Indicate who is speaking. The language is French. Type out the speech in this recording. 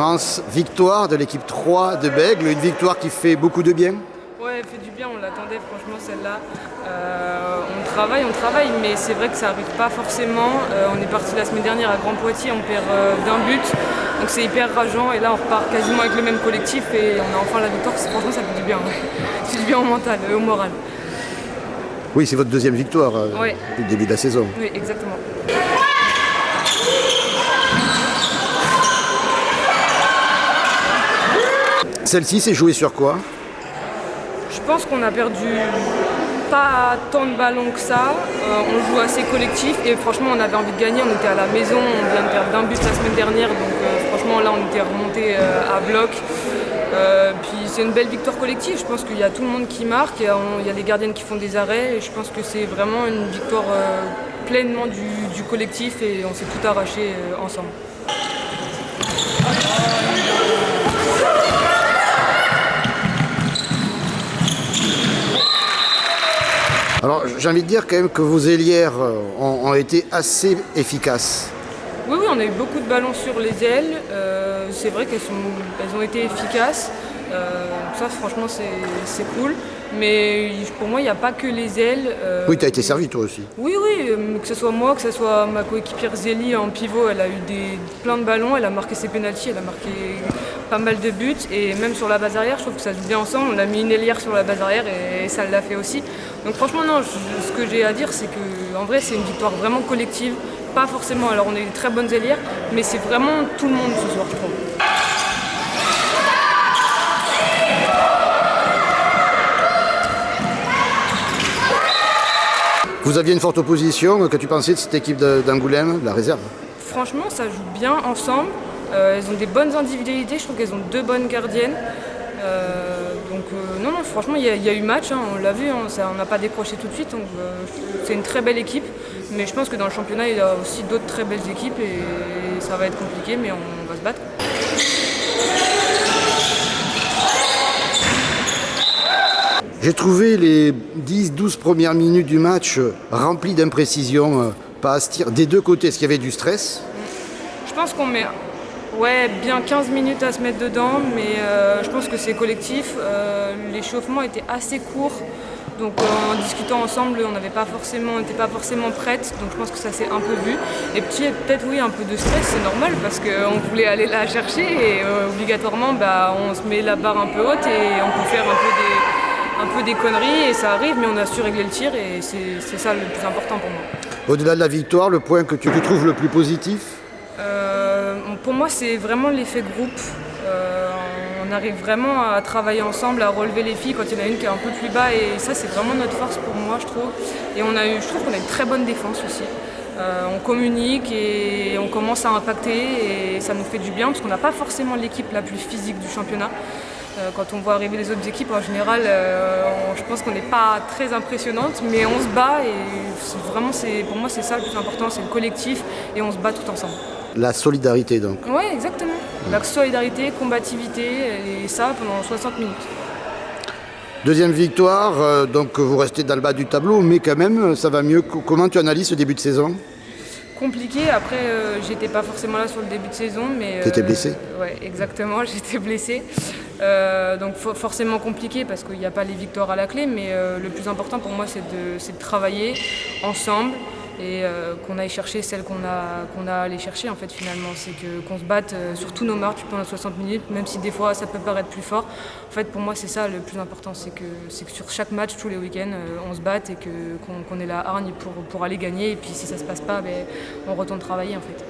Speaker 1: Laurence, victoire de l'équipe 3 de Bègles, une victoire qui fait beaucoup de bien.
Speaker 2: Ouais, elle fait du bien, on l'attendait franchement celle-là. On travaille, mais c'est vrai que ça n'arrive pas forcément. On est parti la semaine dernière à Grand Poitiers, on perd d'un but, donc c'est hyper rageant. Et là, on repart quasiment avec le même collectif et on a enfin la victoire. Franchement, ça fait du bien, ouais. Ça fait du bien au mental, au moral.
Speaker 1: Oui, c'est votre deuxième victoire
Speaker 2: Ouais.
Speaker 1: depuis le début de la saison.
Speaker 2: Oui, exactement.
Speaker 1: Celle-ci, c'est jouée sur quoi?
Speaker 2: Je pense qu'on a perdu pas tant de ballons que ça. On joue assez collectif et franchement on avait envie de gagner. On était à la maison, on vient de perdre d'un but la semaine dernière, donc franchement là on était remonté à bloc. Puis c'est une belle victoire collective. Je pense qu'il y a tout le monde qui marque, il y a les gardiennes qui font des arrêts et je pense que c'est vraiment une victoire pleinement du collectif et on s'est tout arraché ensemble.
Speaker 1: Alors j'ai envie de dire quand même que vos ailières ont été assez efficaces.
Speaker 2: Oui, on a eu beaucoup de ballons sur les ailes. C'est vrai qu'elles ont été efficaces. Ça, franchement, c'est cool. Mais pour moi, il n'y a pas que les ailes.
Speaker 1: Oui, tu as été servi toi aussi.
Speaker 2: Oui, que ce soit moi, que ce soit ma coéquipière Zélie en pivot, elle a eu plein de ballons, elle a marqué ses pénaltys, elle a marqué pas mal de buts. Et même sur la base arrière, je trouve que ça se joue bien ensemble. On a mis une ailière sur la base arrière et ça l'a fait aussi. Donc franchement, non, ce que j'ai à dire, c'est qu'en vrai, c'est une victoire vraiment collective. Pas forcément, alors on a eu de très bonnes ailières, mais c'est vraiment tout le monde ce soir, je trouve.
Speaker 1: Vous aviez une forte opposition, que tu pensais de cette équipe d'Angoulême, la réserve?
Speaker 2: Franchement, ça joue bien ensemble. Elles ont des bonnes individualités, je trouve qu'elles ont deux bonnes gardiennes. Non, franchement, il y a eu match, hein, on l'a vu, hein, on n'a pas décroché tout de suite. Donc, c'est une très belle équipe, mais je pense que dans le championnat, il y a aussi d'autres très belles équipes et ça va être compliqué, mais on va se battre.
Speaker 1: J'ai trouvé les 10-12 premières minutes du match remplies d'imprécisions, pas à se tirer des deux côtés. Est-ce qu'il y avait du stress?
Speaker 2: Je pense qu'on met bien 15 minutes à se mettre dedans, mais je pense que c'est collectif. L'échauffement était assez court, donc en discutant ensemble, on n'était pas forcément prêtes, donc je pense que ça s'est un peu vu. Et puis peut-être oui, un peu de stress, c'est normal, parce qu'on voulait aller la chercher et obligatoirement on se met la barre un peu haute et on peut faire un peu des conneries et ça arrive, mais on a su régler le tir et c'est ça le plus important pour moi.
Speaker 1: Au-delà de la victoire, le point que tu trouves le plus positif?
Speaker 2: Pour moi, c'est vraiment l'effet groupe. On arrive vraiment à travailler ensemble, à relever les filles quand il y en a une qui est un peu plus bas et ça, c'est vraiment notre force pour moi, je trouve. Et je trouve qu'on a une très bonne défense aussi. On communique et on commence à impacter et ça nous fait du bien parce qu'on n'a pas forcément l'équipe la plus physique du championnat. Quand on voit arriver les autres équipes, en général, je pense qu'on n'est pas très impressionnante, mais on se bat et pour moi c'est ça le plus important, c'est le collectif et on se bat tout ensemble.
Speaker 1: La solidarité donc.
Speaker 2: Oui, exactement. La solidarité, combativité et ça pendant 60 minutes.
Speaker 1: Deuxième victoire, donc vous restez dans le bas du tableau, mais quand même ça va mieux. Comment tu analyses ce début de saison?
Speaker 2: Compliqué, après j'étais pas forcément là sur le début de saison, mais...
Speaker 1: T'étais blessée?
Speaker 2: Ouais, exactement, j'étais blessée. Donc forcément compliqué parce qu'il n'y a pas les victoires à la clé, mais le plus important pour moi c'est de travailler ensemble et qu'on aille chercher celles qu'on a à aller chercher en fait finalement. C'est qu'on se batte sur tous nos matchs pendant 60 minutes, même si des fois ça peut paraître plus fort. En fait pour moi c'est ça le plus important, c'est que sur chaque match, tous les week-ends, on se batte et qu'on ait la hargne pour aller gagner et puis si ça se passe pas, on retourne travailler en fait.